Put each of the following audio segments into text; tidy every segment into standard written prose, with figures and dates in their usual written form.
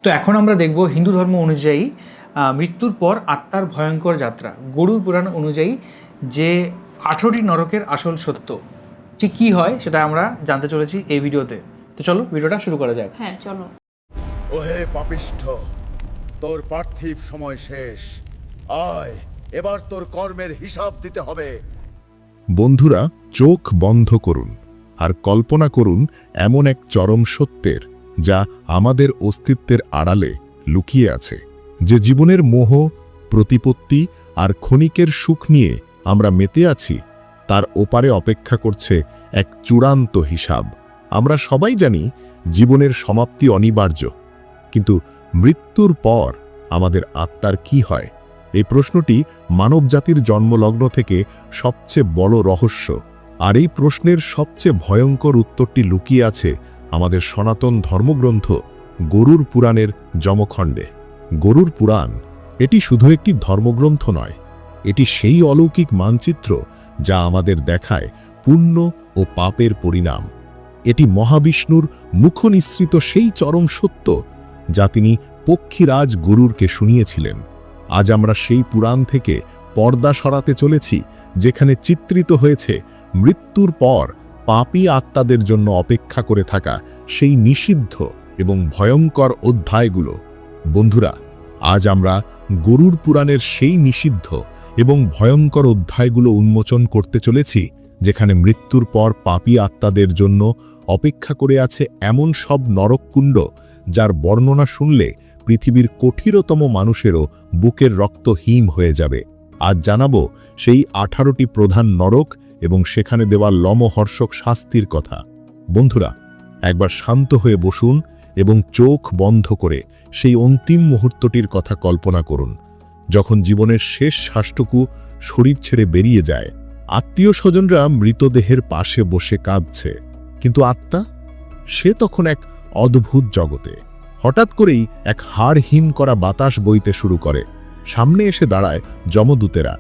তো এখন আমরা দেখব হিন্দু ধর্ম অনুযায়ী মৃত্যুর পর আত্মার ভয়ঙ্কর যাত্রা গরুর পুরাণ অনুযায়ী যে 18টি নরকের আসল সত্য ঠিক কী হয় সেটা আমরা জানতে চলেছি এই ভিডিওতে। তো চলো ভিডিওটা শুরু করা যাক। হ্যাঁ চলো। ওহে পাপিষ্ঠ, তোর পার্থিব সময় শেষ। আয়, এবার তোর কর্মের হিসাব দিতে হবে। বন্ধুরা, চোখ বন্ধ করুন আর কল্পনা করুন এমন এক চরম সত্যের যা আমাদের অস্তিত্বের আড়ালে লুকিয়ে আছে, যে জীবনের মোহ, প্রতিপত্তি আর ক্ষণিকের সুখ নিয়ে আমরা মেতে আছি, তার ওপারে অপেক্ষা করছে এক চূড়ান্ত হিসাব। আমরা সবাই জানি জীবনের সমাপ্তি অনিবার্য, কিন্তু মৃত্যুর পর আমাদের আত্মার কি হয়? এই প্রশ্নটি মানবজাতির জন্মলগ্ন থেকে সবচেয়ে বড় রহস্য, আর এই প্রশ্নের সবচেয়ে ভয়ঙ্কর উত্তরটি লুকিয়ে আছে আমাদের সনাতন ধর্মগ্রন্থ গরুর পুরাণের যমখণ্ডে। গরুর পুরাণ এটি শুধু একটি ধর্মগ্রন্থ নয়, এটি সেই অলৌকিক মানচিত্র যা আমাদের দেখায় পুণ্য ও পাপের পরিণাম। এটি মহাবিষ্ণুর মুখনিসৃত সেই চরম সত্য যা তিনি পক্ষীরাজ গরুরকে শুনিয়েছিলেন। আজ আমরা সেই পুরাণ থেকে পর্দা সরাতে চলেছি, যেখানে চিত্রিত হয়েছে মৃত্যুর পর পাপী আত্মাদের জন্য অপেক্ষা করে থাকা সেই নিষিদ্ধ এবং ভয়ঙ্কর অধ্যায়গুলো। বন্ধুরা, আজ আমরা গরুর পুরাণের সেই নিষিদ্ধ এবং ভয়ঙ্কর অধ্যায়গুলো উন্মোচন করতে চলেছি, যেখানে মৃত্যুর পর পাপী আত্মাদের জন্য অপেক্ষা করে আছে এমন সব নরককুণ্ড যার বর্ণনা শুনলে পৃথিবীর কঠিনতম মানুষেরও বুকের রক্ত হিম হয়ে যাবে। আজ জানাবো সেই 18টি প্রধান নরক এবং সেখানে দেওয়া লমহর্ষক শাস্তির কথা। বন্ধুরা, একবার শান্ত হয়ে বসুন এবং চোখ বন্ধ করে সেই অন্তিম মুহূর্তটির কথা কল্পনা করুন, যখন জীবনের শেষ শ্বাসটুকু শরীর ছেড়ে বেরিয়ে যায়। আত্মীয় স্বজনরা মৃতদেহের পাশে বসে কাঁদছে, কিন্তু আত্মা সে তখন এক অদ্ভুত জগতে। হঠাৎ করেই এক হাড় হিম করা বাতাস বইতে শুরু করে। সামনে এসে দাঁড়ায় যমদূতেরা,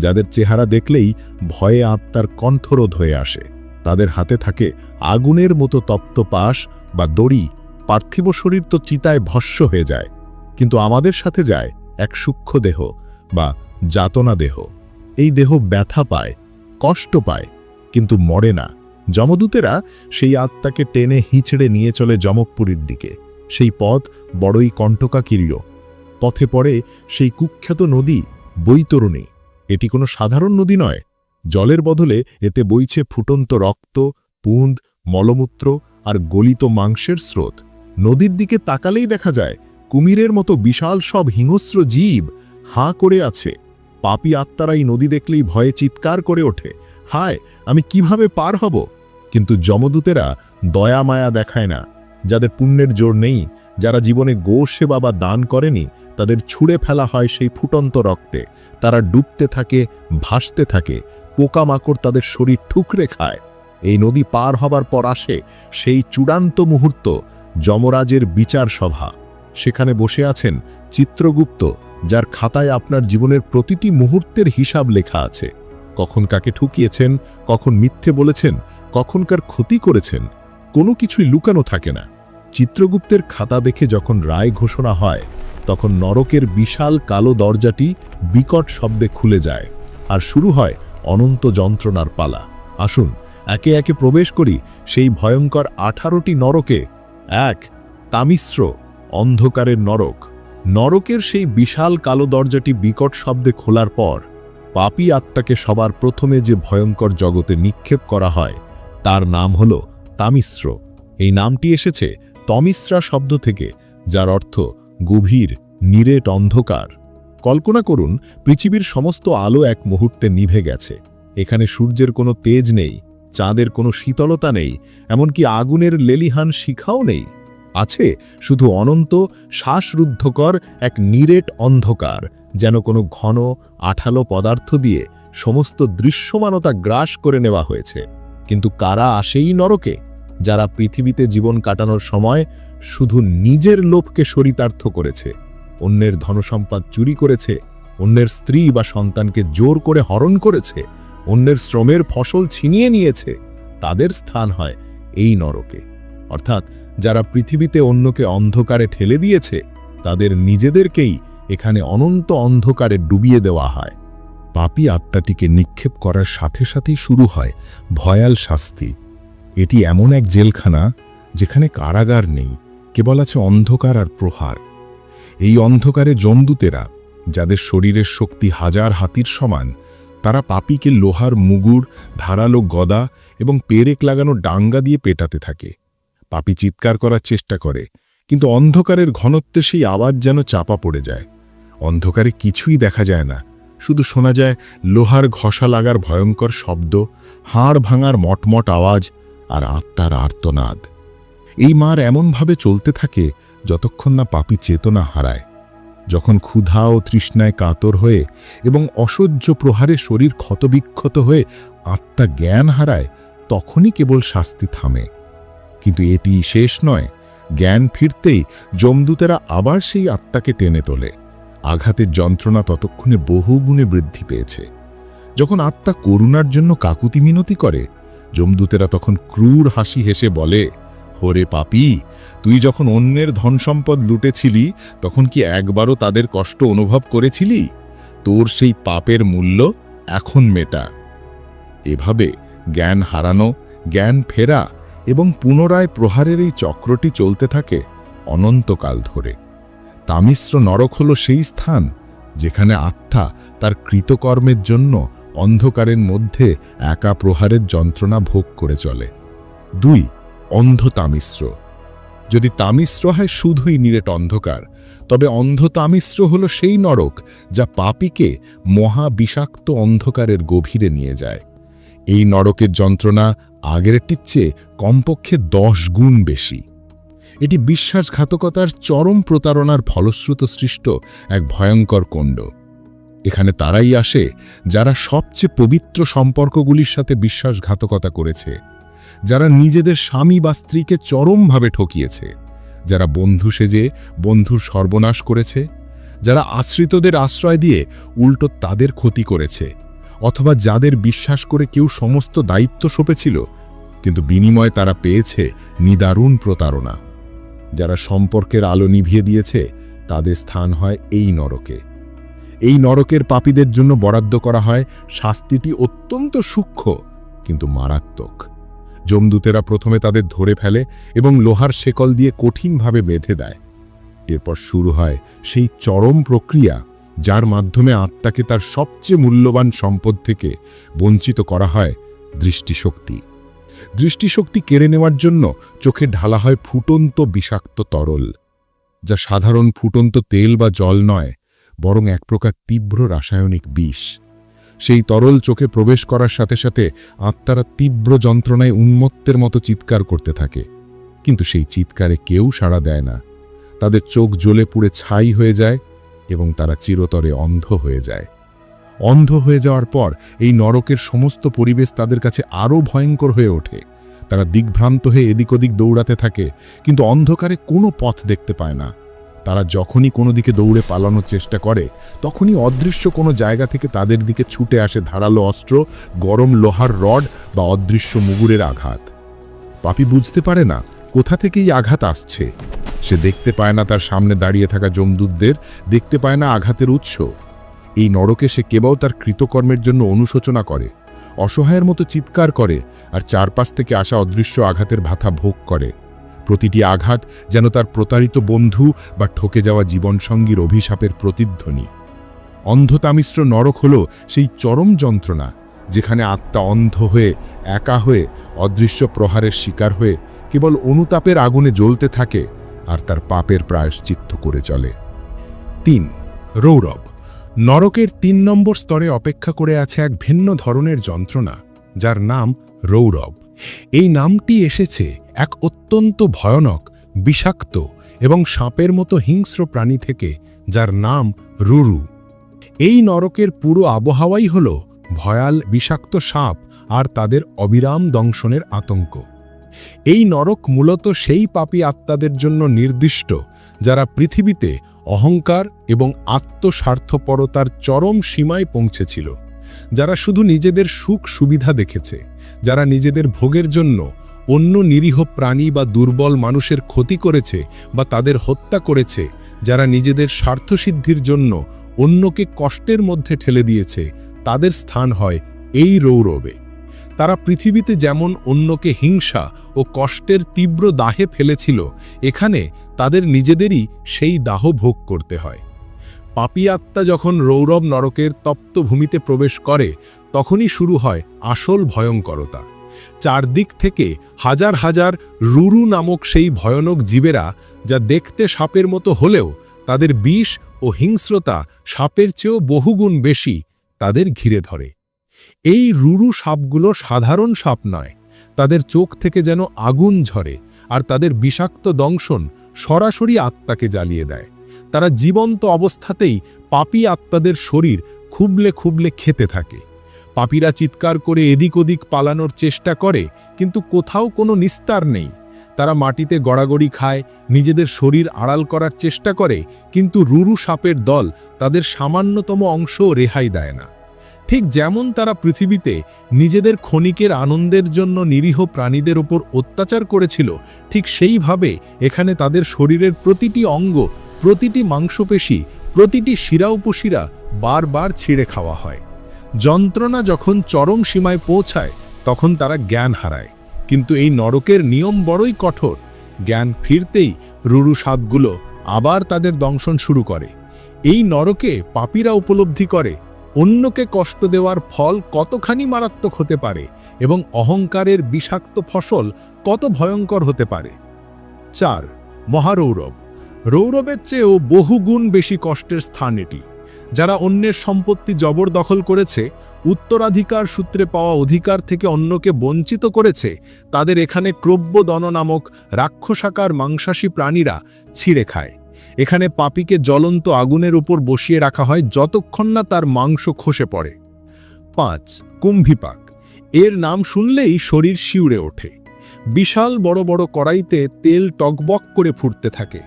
যাদের চেহারা দেখলেই ভয়ে আত্মার কণ্ঠরোধ হয়ে আসে। তাদের হাতে থাকে আগুনের মতো তপ্ত পাশ বা দড়ি। পার্থিব শরীর তো চিতায় ভস্ম হয়ে যায়, কিন্তু আমাদের সাথে যায় এক সূক্ষ্ম দেহ বা যাতনা দেহ। এই দেহ ব্যথা পায়, কষ্ট পায়, কিন্তু মরে না। যমদূতেরা সেই আত্মাকে টেনে হিঁচড়ে নিয়ে চলে যমকপুরীর দিকে। সেই পথ বড়ই কণ্টকাকীর্ণ। পথে পড়ে সেই কুখ্যাত নদী বৈতরণী। এটি কোনো সাধারণ নদী নয়। জলের বদলে এতে বইছে ফুটন্ত রক্ত, পুঁদ, মলমূত্র আর গলিত মাংসের স্রোত। নদীর দিকে তাকালেই দেখা যায় কুমিরের মতো বিশাল সব হিংস্র জীব হাঁ করে আছে। পাপী আত্মারা এই নদী দেখলেই ভয়ে চিৎকার করে ওঠে, হায়, আমি কিভাবে পার হব? কিন্তু যমদূতেরা দয়া মায়া দেখায় না। যাদের পুণ্যের জোর নেই, যারা জীবনে গো সেবা বা দান করেনি, তাদের ছুঁড়ে ফেলা হয় সেই ফুটন্ত রক্তে। তারা ডুবতে থাকে, ভাসতে থাকে, পোকামাকড় তাদের শরীর ঠুকরে খায়। এই নদী পার হবার পর আসে সেই চূড়ান্ত মুহূর্ত, যমরাজের বিচার সভা। সেখানে বসে আছেন চিত্রগুপ্ত, যার খাতায় আপনার জীবনের প্রতিটি মুহূর্তের হিসাব লেখা আছে। কখন কাকে ঠুকিয়েছেন, কখন মিথ্যে বলেছেন, কখনকার ক্ষতি করেছেন, কোনো কিছুই লুকানো থাকে না। চিত্রগুপ্তের খাতা দেখে যখন রায় ঘোষণা হয়, তখন নরকের বিশাল কালো দরজাটি বিকট শব্দে খুলে যায়, আর শুরু হয় অনন্ত যন্ত্রণার পালা। আসুন একে একে প্রবেশ করি সেই ভয়ঙ্কর 18টি নরকে। 1. তামিশ্র, অন্ধকারের নরক। নরকের সেই বিশাল কালো দরজাটি বিকট শব্দে খোলার পর পাপী আত্মাকে সবার প্রথমে যে ভয়ঙ্কর জগতে নিক্ষেপ করা হয়, তার নাম হল তামিশ্র। এই নামটি এসেছে তমিশ্রা শব্দ থেকে, যার অর্থ গভীর, নিরেট অন্ধকার। কল্পনা করুন, পৃথিবীর সমস্ত আলো এক মুহূর্তে নিভে গেছে। এখানে সূর্যের কোনো তেজ নেই, চাঁদের কোনো শীতলতা নেই, এমনকি আগুনের লেলিহান শিখাও নেই। আছে শুধু অনন্ত, শ্বাসরুদ্ধকর এক নিরেট অন্ধকার, যেন কোনো ঘন আঠালো পদার্থ দিয়ে সমস্ত দৃশ্যমানতা গ্রাস করে নেওয়া হয়েছে। কিন্তু কারা আসেই নরকে? যারা পৃথিবীতে জীবন কাটানোর সময় শুধু নিজের লোভকে চরিতার্থ করেছে, অন্যের ধনসম্পদ চুরি করেছে, অন্যের স্ত্রী বা সন্তানকে জোর করে হরণ করেছে, অন্যের শ্রমের ফসল ছিনিয়ে নিয়েছে। তাদের স্থান হয় এই নরকে। অর্থাৎ যারা পৃথিবীতে অন্যকে অন্ধকারে ঠেলে দিয়েছে তাদের নিজেদেরকেই এখানে অনন্ত অন্ধকারে ডুবিয়ে দেওয়া হয়। পাপী আত্মাটিকে নিক্ষেপ করার সাথে সাথেই শুরু হয় ভয়াল শাস্তি। এটি এমন এক জেলখানা যেখানে কারাগার নেই, কেবল আছে অন্ধকার আর প্রহার। এই অন্ধকারে যমদূতেরা, যাদের শরীরের শক্তি হাজার হাতির সমান, তারা পাপীকে লোহার মুগুর, ধারালো গদা এবং পেরেক লাগানো ডাঙ্গা দিয়ে পেটাতে থাকে। পাপী চিৎকার করার চেষ্টা করে, কিন্তু অন্ধকারের ঘনত্বে সেই আওয়াজ যেন চাপা পড়ে যায়। অন্ধকারে কিছুই দেখা যায় না, শুধু শোনা যায় লোহার ঘষা লাগার ভয়ঙ্কর শব্দ, হাড় ভাঙার মটমট আওয়াজ আর আত্মার আর্তনাদ। এই মার এমনভাবে চলতে থাকে যতক্ষণ না পাপী চেতনা হারায়। যখন ক্ষুধা ও তৃষ্ণায় কাতর হয়ে এবং অসহ্য প্রহারে শরীর ক্ষতবিক্ষত হয়ে আত্মা জ্ঞান হারায়, তখনই কেবল শাস্তি থামে। কিন্তু এটি শেষ নয়। জ্ঞান ফিরতেই যমদূতেরা আবার সেই আত্মাকে টেনে তোলে। আঘাতের যন্ত্রণা ততক্ষণে বহুগুণে বৃদ্ধি পেয়েছে। যখন আত্মা করুণার জন্য কাকুতি মিনতি করে, যমদূতেরা তখন ক্রূর হাসি হেসে বলে, ওরে পাপী, তুই যখন অন্যের ধনসম্পদ লুটেছিলি তখন কি একবারও তাদের কষ্ট অনুভব করেছিলি? তোর সেই পাপের মূল্য এখন মেটা। এভাবে জ্ঞান হারানো, জ্ঞান ফেরা এবং পুনরায় প্রহারের এই চক্রটি চলতে থাকে অনন্তকাল ধরে। তামিশ্র নরক হল সেই স্থান যেখানে আত্মা তার কৃতকর্মের জন্য অন্ধকারের মধ্যে একা প্রহারের যন্ত্রণা ভোগ করে চলে। 2. অন্ধ তামিশ্র। যদি তামিশ্র হয় শুধুই নিরেট অন্ধকার, তবে অন্ধ তামিশ্র হল সেই নরক যা পাপীকে মহা বিষাক্ত অন্ধকারের গভীরে নিয়ে যায়। এই নরকের যন্ত্রণা আগেরটির চেয়ে কমপক্ষে 10 গুণ বেশি। এটি বিশ্বাসঘাতকতার চরম প্রতারণার ফলশ্রুত সৃষ্ট এক ভয়ঙ্কর কুণ্ড। এখানে তারাই আসে যারা সবচেয়ে পবিত্র সম্পর্কগুলির সাথে বিশ্বাসঘাতকতা করেছে, যারা নিজেদের স্বামী বা স্ত্রীকে চরমভাবে ঠকিয়েছে, যারা বন্ধু সেজে বন্ধুর সর্বনাশ করেছে, যারা আশ্রিতদের আশ্রয় দিয়ে উল্টো তাদের ক্ষতি করেছে, অথবা যাদের বিশ্বাস করে কেউ সমস্ত দায়িত্ব সঁপেছিল কিন্তু বিনিময়ে তারা পেয়েছে নিদারুণ প্রতারণা। যারা সম্পর্কের আলো নিভিয়ে দিয়েছে তাদের স্থান হয় এই নরকে। এই নরকের পাপীদের জন্য বরাদ্দ করা হয় শাস্তিটি অত্যন্ত সূক্ষ্ম কিন্তু মারাত্মক। যমদূতেরা প্রথমে তাদের ধরে ফেলে এবং লোহার শেকল দিয়ে কঠিনভাবে বেঁধে দেয়। এরপর শুরু হয় সেই চরম প্রক্রিয়া যার মাধ্যমে আত্মাকে তার সবচেয়ে মূল্যবান সম্পদ থেকে বঞ্চিত করা হয়, দৃষ্টিশক্তি। দৃষ্টিশক্তি কেড়ে নেওয়ার জন্য চোখে ঢালা হয় ফুটন্ত বিষাক্ত তরল, যা সাধারণ ফুটন্ত তেল বা জল নয়, বরং এক প্রকার তীব্র রাসায়নিক বিষ। সেই তরল চোখে প্রবেশ করার সাথে সাথে আত্মারা তীব্র যন্ত্রণায় উন্মত্তের মতো চিৎকার করতে থাকে, কিন্তু সেই চিৎকারে কেউ সাড়া দেয় না। তাদের চোখ জ্বলে পুড়ে ছাই হয়ে যায় এবং তারা চিরতরে অন্ধ হয়ে যায়। অন্ধ হয়ে যাওয়ার পর এই নরকের সমস্ত পরিবেশ তাদের কাছে আরও ভয়ঙ্কর হয়ে ওঠে। তারা দিগ্ভ্রান্ত হয়ে এদিক ওদিক দৌড়াতে থাকে, কিন্তু অন্ধকারে কোনো পথ দেখতে পায় না। তারা যখনই কোনো দিকে দৌড়ে পালানোর চেষ্টা করে, তখনই অদৃশ্য কোনো জায়গা থেকে তাদের দিকে ছুটে আসে ধারালো অস্ত্র, গরম লোহার রড বা অদৃশ্য মুগুরের আঘাত। পাপী বুঝতে পারে না কোথা থেকে এই আঘাত আসছে। সে দেখতে পায় না তার সামনে দাঁড়িয়ে থাকা যমদূতদের, দেখতে পায় না আঘাতের উৎস। এই নরকে সে কেবল তার কৃতকর্মের জন্য অনুশোচনা করে, অসহায়ের মতো চিৎকার করে আর চারপাশ থেকে আসা অদৃশ্য আঘাতের ভাতা ভোগ করে। প্রতিটি আঘাত যেন তার প্রতারিত বন্ধু বা ঠকে যাওয়া জীবনসঙ্গীর অভিশাপের প্রতিধ্বনি। অন্ধতামিশ্র নরক হল সেই চরম যন্ত্রণা যেখানে আত্মা অন্ধ হয়ে, একা হয়ে, অদৃশ্য প্রহারের শিকার হয়ে কেবল অনুতাপের আগুনে জ্বলতে থাকে আর তার পাপের প্রায়শ্চিত্ত করে চলে। 3. রৌরব। নরকের 3 নম্বর স্তরে অপেক্ষা করে আছে এক ভিন্ন ধরনের যন্ত্রণা, যার নাম রৌরব। এই নামটি এসেছে এক অত্যন্ত ভয়ানক, বিষাক্ত এবং সাপের মতো হিংস্র প্রাণী থেকে, যার নাম রুরু। এই নরকের পুরো আবহাওয়াই হল ভয়াল বিষাক্ত সাপ আর তাদের অবিরাম দংশনের আতঙ্ক। এই নরক মূলত সেই পাপী আত্মাদের জন্য নির্দিষ্ট যারা পৃথিবীতে অহংকার এবং আত্মস্বার্থপরতার চরম সীমায় পৌঁছেছিল, যারা শুধু নিজেদের সুখ সুবিধা দেখেছে, যারা নিজেদের ভোগের জন্য অন্য নিরীহ প্রাণী বা দুর্বল মানুষের ক্ষতি করেছে বা তাদের হত্যা করেছে, যারা নিজেদের স্বার্থসিদ্ধির জন্য অন্যকে কষ্টের মধ্যে ঠেলে দিয়েছে, তাদের স্থান হয় এই রৌরবে। তারা পৃথিবীতে যেমন অন্যকে হিংসা ও কষ্টের তীব্র দাহে ফেলেছিল, এখানে তাদের নিজেদেরই সেই দাহ ভোগ করতে হয়। পাপী আত্মা যখন রৌরব নরকের তপ্ত ভূমিতে প্রবেশ করে, তখনই শুরু হয় আসল ভয়ঙ্করতা। চারদিক থেকে হাজার হাজার রুরু নামক সেই ভয়ানক জীবেরা, যা দেখতে সাপের মতো হলেও তাদের বিষ ও হিংস্রতা সাপের চেয়েও বহুগুণ বেশি, তাদের ঘিরে ধরে। এই রুরু সাপগুলো সাধারণ সাপ নয়, তাদের চোখ থেকে যেন আগুন ঝরে, আর তাদের বিষাক্ত দংশন সরাসরি আত্মাকে জ্বালিয়ে দেয়। তারা জীবন্ত অবস্থাতেই পাপী আত্মাদের শরীর খুবলে খুবলে খেতে থাকে। পাপীরা চিৎকার করে এদিক ওদিক পালানোর চেষ্টা করে, কিন্তু কোথাও কোনো নিস্তার নেই। তারা মাটিতে গড়াগড়ি খায়, নিজেদের শরীর আড়াল করার চেষ্টা করে, কিন্তু রুরু সাপের দল তাদের সামান্যতম অংশও রেহাই দেয় না। ঠিক যেমন তারা পৃথিবীতে নিজেদের ক্ষণিকের আনন্দের জন্য নিরীহ প্রাণীদের ওপর অত্যাচার করেছিল, ঠিক সেইভাবে এখানে তাদের শরীরের প্রতিটি অঙ্গ, প্রতিটি মাংসপেশি, প্রতিটি শিরা উপশিরা বারবার ছিঁড়ে খাওয়া হয়। যন্ত্রণা যখন চরম সীমায় পৌঁছায়, তখন তারা জ্ঞান হারায়। কিন্তু এই নরকের নিয়ম বড়ই কঠোর। জ্ঞান ফিরতেই রুরু সাপগুলো আবার তাদের দংশন শুরু করে। এই নরকে পাপীরা উপলব্ধি করে অন্যকে কষ্ট দেওয়ার ফল কতখানি মারাত্মক হতে পারে এবং অহংকারের বিষাক্ত ফসল কত ভয়ঙ্কর হতে পারে। 4. মহারৌরব। রৌরবের চেয়েও বহুগুণ বেশি কষ্টের স্থান এটি। যারা অন্যের সম্পত্তি জবরদখল করেছে, উত্তরাধিকার সূত্রে পাওয়া অধিকার থেকে অন্যকে বঞ্চিত করেছে, তাদের এখানে ক্রব্যদন নামক রাক্ষসাকার মাংসাশী প্রাণীরা ছিঁড়ে খায়। এখানে পাপীকে জ্বলন্ত আগুনের উপর বসিয়ে রাখা হয় যতক্ষণ না তার মাংস খসে পড়ে। 5. কুম্ভিপাক। এর নাম শুনলেই শরীর শিউরে ওঠে। বিশাল বড় বড় কড়াইতে তেল টকবক করে ফুটতে থাকে।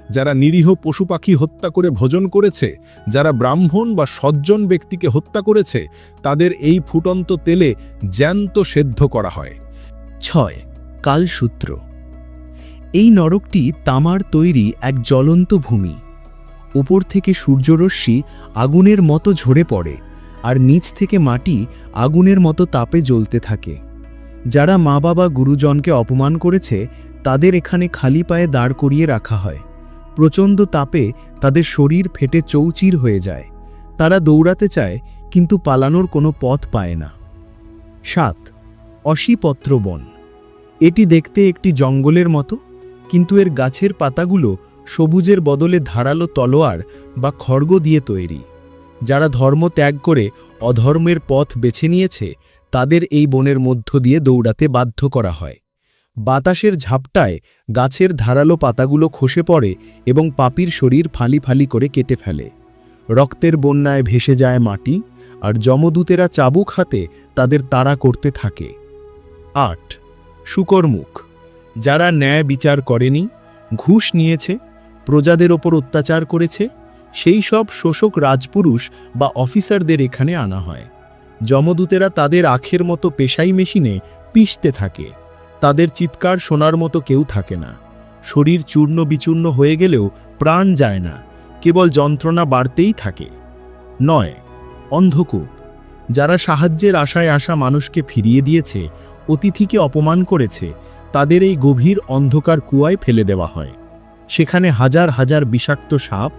যারা নিরীহ পশু পাখি হত্যা করে ভোজন করেছে, যারা ব্রাহ্মণ বা সজ্জন ব্যক্তিকে হত্যা করেছে, তাদের এই ফুটন্ত তেলে জ্যান্ত সেদ্ধ করা হয়। 6. কালসূত্র। এই নরকটি তামার তৈরি এক জ্বলন্ত ভূমি। উপর থেকে সূর্যরশ্মি আগুনের মতো ঝরে পড়ে, আর নিচ থেকে মাটি আগুনের মতো তাপে জ্বলতে থাকে। যারা মা বাবা গুরুজনকে অপমান করেছে, তাদের এখানে খালি পায়ে দাঁড় করিয়ে রাখা হয়। প্রচণ্ড তাপে তাদের শরীর ফেটে চৌচির হয়ে যায়। তারা দৌড়াতে চায়, কিন্তু পালানোর কোনো পথ পায় না। 7. অশীপত্র বন। এটি দেখতে একটি জঙ্গলের মতো, কিন্তু এর গাছের পাতাগুলো সবুজের বদলে ধারালো তলোয়ার বা খড়গ দিয়ে তৈরি। যারা ধর্ম ত্যাগ করে অধর্মের পথ বেছে নিয়েছে, তাদের এই বনের মধ্য দিয়ে দৌড়াতে বাধ্য করা হয়। বাতাসের ঝাপটায় গাছের ধারালো পাতাগুলো খসে পড়ে এবং পাপীর শরীর ফালি ফালি করে কেটে ফেলে। রক্তের বন্যায় ভেসে যায় মাটি, আর যমদূতেরা চাবুক হাতে তাদের তাড়া করতে থাকে। 8. শুকরমুখ। যারা ন্যায় বিচার করেনি, ঘুষ নিয়েছে, প্রজাদের ওপর অত্যাচার করেছে, সেই সব শোষক রাজপুরুষ বা অফিসারদের এখানে আনা হয়। যমদূতেরা তাদের আখের মতো পেশাই মেশিনে পিষতে থাকে। তাদের চিৎকার শোনার মতো কেউ থাকে না। শরীর চূর্ণ বিচূর্ণ হয়ে গেলেও প্রাণ যায় না, কেবল যন্ত্রণা বাড়তেই থাকে। 9. অন্ধকূপ। যারা সাহায্যের আশায় আসা মানুষকে ফিরিয়ে দিয়েছে, অতিথিকে অপমান করেছে, তাদের এই গভীর অন্ধকার কুয়ায় ফেলে দেওয়া হয়। সেখানে হাজার হাজার বিষাক্ত সাপ,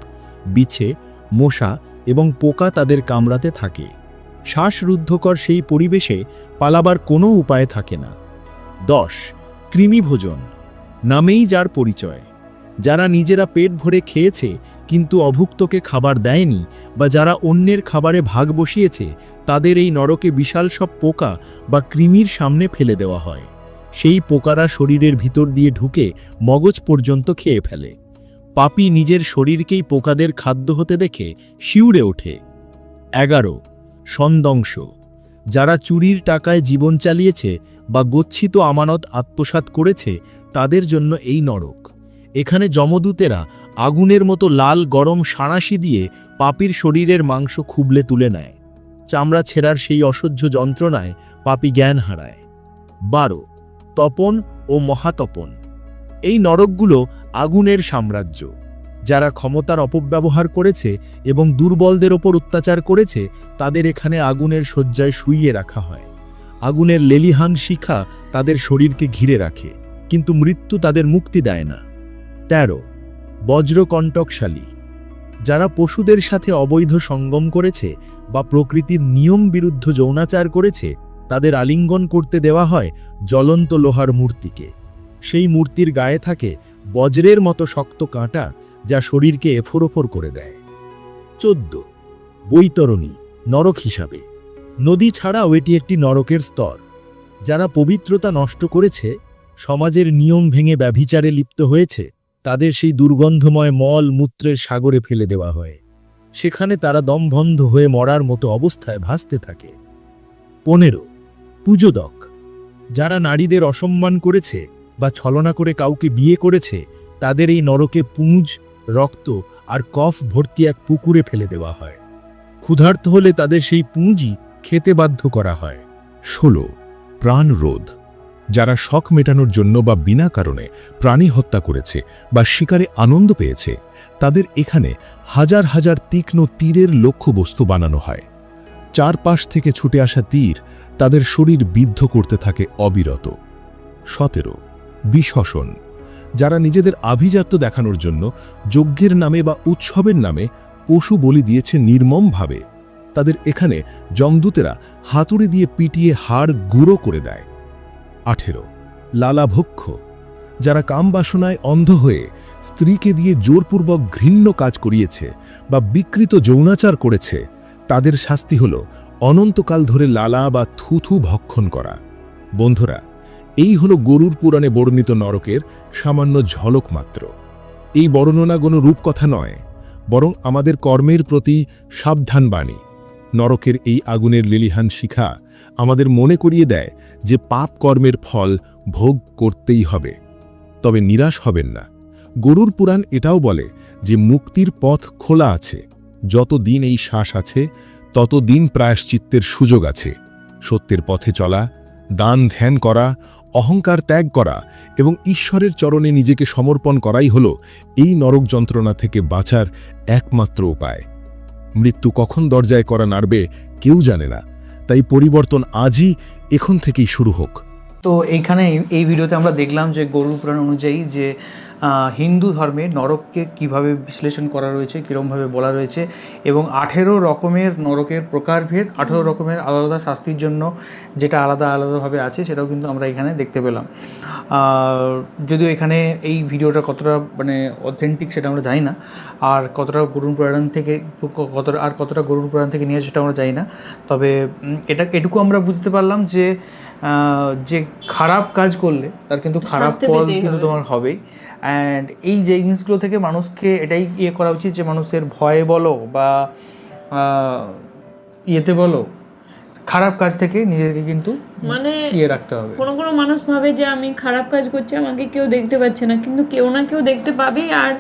বিছে, মশা এবং পোকা তাদের কামড়াতে থাকে। শ্বাসরুদ্ধকর সেই পরিবেশে পালাবার কোনো উপায় থাকে না। 10. কৃমিভোজন। নামেই যার পরিচয়। যারা নিজেরা পেট ভরে খেয়েছে কিন্তু অভুক্তকে খাবার দেয়নি, বা যারা অন্যের খাবারে ভাগ বসিয়েছে, তাদের এই নরকে বিশাল সব পোকা বা কৃমির সামনে ফেলে দেওয়া হয়। সেই পোকারা শরীরের ভিতর দিয়ে ঢুকে মগজ পর্যন্ত খেয়ে ফেলে। পাপী নিজের শরীরকেই পোকাদের খাদ্য হতে দেখে শিউরে ওঠে। 11. সন্দংশ। যারা চুরির টাকায় জীবন চালিয়েছে বা গচ্ছিত আমানত আত্মসাৎ করেছে, তাদের জন্য এই নরক। এখানে যমদূতেরা আগুনের মতো লাল গরম সাঁড়াশি দিয়ে পাপীর শরীরের মাংস খুবলে তুলে নেয়। চামড়া ছেঁড়ার সেই অসহ্য যন্ত্রণায় পাপী জ্ঞান হারায়। 12. তপন ও মহাতপন। এই নরকগুলো আগুনের সাম্রাজ্য। যারা ক্ষমতার অপব্যবহার করেছে এবং দুর্বলদের ওপর অত্যাচার করেছে তাদের এখানে আগুনের শয্যায় শুইয়ে রাখা হয়। আগুনের লেলিহান শিখা তাদের শরীরকে ঘিরে রাখে, কিন্তু মৃত্যু তাদের মুক্তি দেয় না। ১৩ বজ্রকণ্টকশালী। যারা পশুদের সাথে অবৈধ সঙ্গম করেছে বা প্রকৃতির নিয়ম বিরুদ্ধ যৌনাচার করেছে তাদের আলিঙ্গন করতে দেওয়া হয় জ্বলন্ত লোহার মূর্তিকে। সেই মূর্তির গায়ে থাকে বজ্রের মতো শক্ত কাঁটা, যা শরীরকে এফোরোফোর করে দেয়। ১৪ বৈতরণী, নরক হিসাবে। নদী ছাড়াও এটি একটি নরকের স্তর। যারা পবিত্রতা নষ্ট করেছে, সমাজের নিয়ম ভেঙে ব্যভিচারে লিপ্ত হয়েছে, তাদের সেই দুর্গন্ধময় মল মূত্রের সাগরে ফেলে দেওয়া হয়। সেখানে তারা দমবন্ধ হয়ে মরার মতো অবস্থায় ভাসতে থাকে। ১৫ পূজোদক। যারা নারীদের অসম্মান করেছে বা ছলনা করে কাউকে বিয়ে করেছে তাদের এই নরকে পুঁজ, রক্ত আর কফ ভর্তি এক পুকুরে ফেলে দেওয়া হয়। ক্ষুধার্ত হলে তাদের সেই পুঁজই খেতে বাধ্য করা হয়। ১৬ প্রাণরোধ। যারা শখ মেটানোর জন্য বা বিনা কারণে প্রাণী হত্যা করেছে বা শিকারে আনন্দ পেয়েছে তাদের এখানে হাজার হাজার তীক্ষ্ণ তীরের লক্ষ্যবস্তু বানানো হয়। চারপাশ থেকে ছুটে আসা তীর তাদের শরীর বিদ্ধ করতে থাকে অবিরত। ১৭ বিশ্বসন। যারা নিজেদের আভিজাত্য দেখানোর জন্য যজ্ঞের নামে বা উৎসবের নামে পশু বলি দিয়েছে নির্মমভাবে, তাদের এখানে যমদূতেরা হাতুড়ি দিয়ে পিটিয়ে হাড় গুঁড়ো করে দেয়। ১৮ লালাভক্ষ। যারা কামবাসনায় অন্ধ হয়ে স্ত্রীকে দিয়ে জোরপূর্বক ঘৃণ্য কাজ করিয়েছে বা বিকৃত যৌনাচার করেছে তাদের শাস্তি হল অনন্তকাল ধরে লালা বা থুথু ভক্ষণ করা। বন্ধুরা, এই হলো গরুর পুরাণে বর্ণিত নরকের সামান্য ঝলক মাত্র। এই বর্ণনা কোনো রূপকথা নয়, বরং আমাদের কর্মের প্রতি সাবধান বাণী। নরকের এই আগুনের লেলিহান শিখা আমাদের মনে করিয়ে দেয় যে পাপ কর্মের ফল ভোগ করতেই হবে। তবে নিরাশ হবেন না। গরুর পুরাণ এটাও বলে যে মুক্তির পথ খোলা আছে। যত দিন এই শ্বাস আছে তত দিন প্রায়শ্চিত্তের সুযোগ আছে। সত্যের পথে চলা, দান ধ্যান করা, অহংকার ত্যাগ করা এবং ঈশ্বরের চরণে নিজেকে সমর্পণ করাই হল এই নরক যন্ত্রণা থেকে বাঁচার একমাত্র উপায়। মৃত্যু কখন দরজায় করা নাড়বে কেউ জানে না, তাই পরিবর্তন আজই, এখন থেকেই শুরু হোক। তো এইখানে এই ভিডিওতে আমরা দেখলাম যে গরুর পুরাণ অনুযায়ী যে হিন্দু ধর্মে নরককে কিভাবে বিশ্লেষণ করা রয়েছে, কীরকমভাবে বলা রয়েছে, এবং 18 রকমের নরকের প্রকারভেদ, 18 রকমের আলাদা শাস্তির জন্য যেটা আলাদা আলাদাভাবে আছে সেটাও কিন্তু আমরা এখানে দেখতে পেলাম। যদিও এখানে এই ভিডিওটা কতটা মানে অথেন্টিক সেটা আমরা জানি না, আর কতটা গরুর পুরাণ থেকে কতটা গরুর পুরাণ থেকে নিয়ে সেটা আমরা জানি না। তবে এটুকু আমরা বুঝতে পারলাম যে যে খারাপ কাজ করলে তার কিন্তু খারাপ ফল কিন্তু তোমার হবেই। অ্যান্ড এই যে জিনিসগুলো থেকে মানুষকে এটাই করা উচিত যে মানুষের ভয়ে বলো বা ইয়েতে বলো, খারাপ কাজ থেকে নিজেকে কিন্তু মানে রাখতে হবে। কোনো মানুষ ভাবে যে আমি খারাপ কাজ করছি, আমাকে কেউ দেখতে পাচ্ছে না, কিন্তু কেউ না কেউ দেখতে পাবে, আর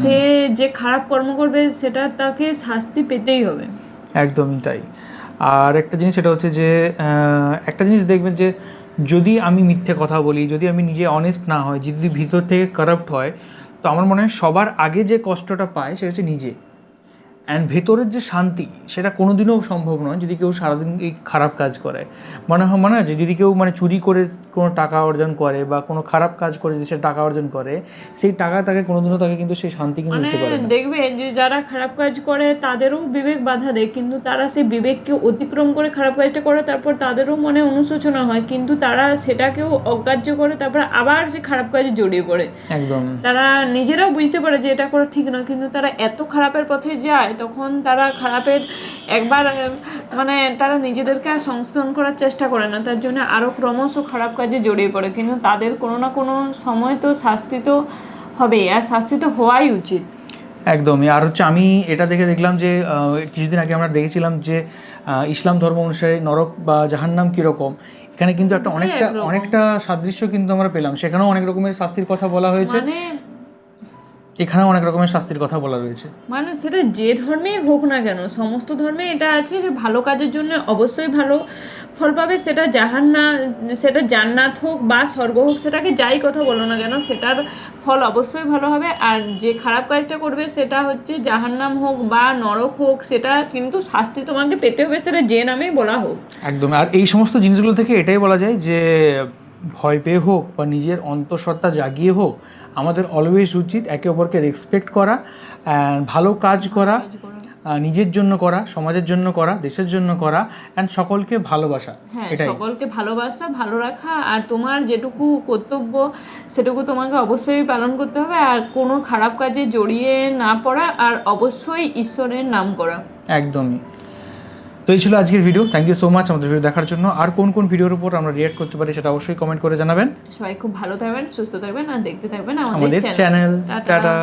সে যে খারাপ কর্ম করবে সেটা তাকে শাস্তি পেতেই হবে। একদমই তাই। আর একটা জিনিস সেটা হচ্ছে যে একটা জিনিস দেখবেন যে যদি আমি মিথ্যে কথা বলি, যদি আমি নিজে অনেস্ট না হয়, যদি ভিতর থেকে কারাপ্ট হয়, তো আমার মনে হয় সবার আগে যে কষ্টটা পায় সেটা হচ্ছে নিজে। অ্যান্ড ভেতরের যে শান্তি সেটা কোনো দিনও সম্ভব নয় যদি কেউ সারাদিন এই খারাপ কাজ করে। মনে হয় যে যদি কেউ মানে চুরি করে কোনো টাকা অর্জন করে বা কোনো খারাপ কাজ করে যদি সে টাকা অর্জন করে, সেই টাকা তাকে কোনোদিনও তাকে কিন্তু সেই শান্তি কিন্তু দিতে পারে না। দেখবে যে যারা খারাপ কাজ করে তাদেরও বিবেক বাধা দেয়, কিন্তু তারা সেই বিবেককে অতিক্রম করে খারাপ কাজটা করে, তারপর তাদেরও মনে অনুশোচনা হয়, কিন্তু তারা সেটাকেও অগ্রাহ্য করে তারপর আবার সে খারাপ কাজে জড়িয়ে পড়ে। একদম, তারা নিজেরাও বুঝতে পারে যে এটা করা ঠিক না, কিন্তু তারা এত খারাপের পথে যায় তখন তারা খারাপের একবার মানে তারা নিজেদেরকে আর সংশোধন করার চেষ্টা করে না, তার জন্য আরও ক্রমশ খারাপ কাজে জড়িয়ে পড়ে। কিন্তু তাদের কোনো না কোনো সময় তো শাস্তি তো হবেই, আর শাস্তি তো হওয়াই উচিত। একদমই। আর হচ্ছে আমি এটা দেখলাম যে কিছুদিন আগে আমরা দেখেছিলাম যে ইসলাম ধর্ম অনুসারে নরক বা জাহান্নাম কীরকম, এখানে কিন্তু একটা অনেকটা সাদৃশ্য কিন্তু আমরা পেলাম। সেখানেও অনেক রকমের শাস্তির কথা বলা হয়েছে। মানে এখানে অনেক রকমের শাস্তির কথা বলা রয়েছে। মানে সেটা যে ধর্মেই হোক না কেন, সমস্ত ধর্মে এটা আছে যে ভালো কাজের জন্য অবশ্যই ভালো ফল পাবে, সেটা সেটা জান্নাত হোক বা স্বর্গ হোক, সেটাকে যাই কথা বলো না কেন সেটার ফল অবশ্যই ভালো হবে। আর যে খারাপ কাজটা করবে সেটা হচ্ছে জাহান্নাম হোক বা নরক হোক, সেটা কিন্তু শাস্তি তোমাকে পেতে হবে, সেটা যে নামেই বলা হোক। একদম। আর এই সমস্ত জিনিসগুলো থেকে এটাই বলা যায় যে ভয় পেয়ে হোক বা নিজের অন্তঃসত্ত্বা জাগিয়ে হোক, আমাদের অলওয়েজ উচিত একে অপরকে রেসপেক্ট করা, ভালো কাজ করা, নিজের জন্য করা, সমাজের জন্য করা, দেশের জন্য করা, অ্যান্ড সকলকে ভালোবাসা। হ্যাঁ, এটাই। সকলকে ভালোবাসা, ভালো রাখা, আর তোমার যেটুকু কর্তব্য সেটুকু তোমাকে অবশ্যই পালন করতে হবে, আর কোনো খারাপ কাজে জড়িয়ে না পড়া, আর অবশ্যই ঈশ্বরের নাম করা। একদমই। তো এই ছিল আজকের video. Thank you so much আমাদের ভিডিও দেখার জন্য। আর কোন কোন ভিডিওর উপর আমরা রিঅ্যাক্ট করতে পারি সেটা অবশ্যই কমেন্ট করে জানাবেন। সবাই খুব ভালো থাকবেন, সুস্থ থাকবেন, আর দেখতে থাকবেন আমাদের চ্যানেল। টাটা। টাটা।